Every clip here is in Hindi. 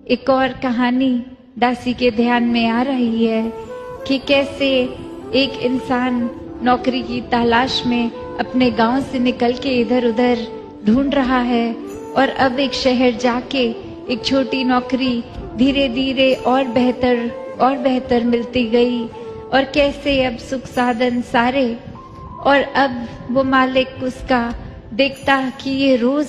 एक और कहानी दासी के ध्यान में आ रही है कि कैसे एक इंसान नौकरी की तलाश में अपने गांव से निकल के इधर उधर ढूंढ रहा है और अब एक शहर जाके एक छोटी नौकरी धीरे धीरे और बेहतर मिलती गई और कैसे अब सुख साधन सारे। और अब वो मालिक उसका देखता कि ये रोज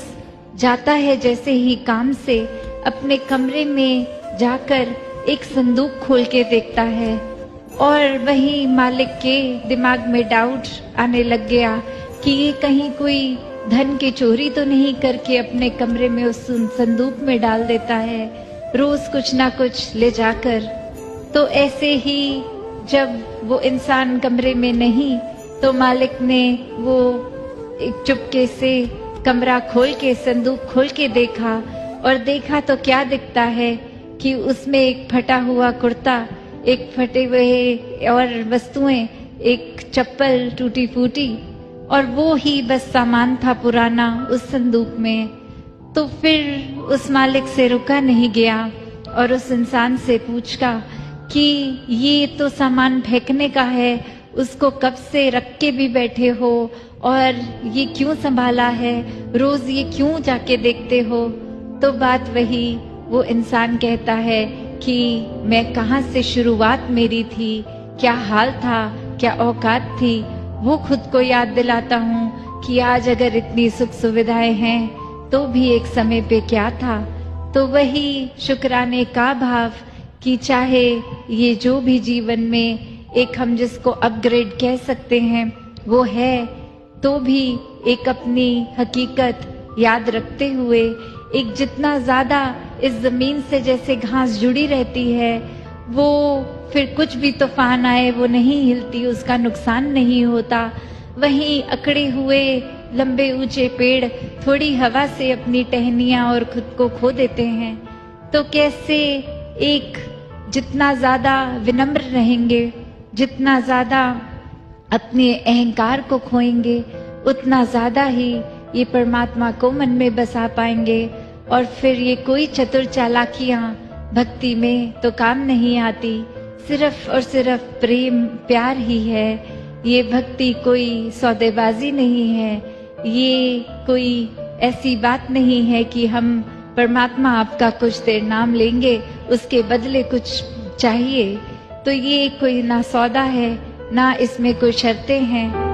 जाता है जैसे ही काम से अपने कमरे में जाकर एक संदूक खोल के देखता है और वही मालिक के दिमाग में डाउट आने लग गया कि ये कहीं कोई धन की चोरी तो नहीं करके अपने कमरे में उस संदूक में डाल देता है रोज कुछ ना कुछ ले जाकर। तो ऐसे ही जब वो इंसान कमरे में नहीं तो मालिक ने वो एक चुपके से कमरा खोल के संदूक खोल के देखा और देखा तो क्या दिखता है कि उसमें एक फटा हुआ कुर्ता, एक फटे हुए और वस्तुएं, एक चप्पल टूटी फूटी और वो ही बस सामान था पुराना उस संदूक में। तो फिर उस मालिक से रुका नहीं गया और उस इंसान से पूछा कि ये तो सामान फेंकने का है, उसको कब से रख के भी बैठे हो और ये क्यों संभाला है, रोज ये क्यों जाके देखते हो। तो बात वही वो इंसान कहता है कि मैं कहाँ से शुरुआत मेरी थी, क्या हाल था, क्या औकात थी, वो खुद को याद दिलाता हूँ कि आज अगर इतनी सुख सुविधाएं हैं तो भी एक समय पे क्या था। तो वही शुक्राने का भाव कि चाहे ये जो भी जीवन में एक हम जिसको अपग्रेड कह सकते हैं वो है, तो भी एक अपनी हकीकत याद रखते हुए एक जितना ज्यादा इस जमीन से जैसे घास जुड़ी रहती है, वो फिर कुछ भी तूफान आए वो नहीं हिलती, उसका नुकसान नहीं होता। वहीं अकड़े हुए लंबे ऊंचे पेड़ थोड़ी हवा से अपनी टहनियां और खुद को खो देते हैं। तो कैसे एक जितना ज्यादा विनम्र रहेंगे, जितना ज्यादा अपने अहंकार को खोएंगे, उतना ज्यादा ही ये परमात्मा को मन में बसा पाएंगे और फिर ये कोई चतुर चालाकियां भक्ति में तो काम नहीं आती। सिर्फ और सिर्फ प्रेम प्यार ही है। ये भक्ति कोई सौदेबाजी नहीं है, ये कोई ऐसी बात नहीं है कि हम परमात्मा आपका कुछ देर नाम लेंगे उसके बदले कुछ चाहिए। तो ये कोई ना सौदा है ना इसमें कोई शर्तें हैं।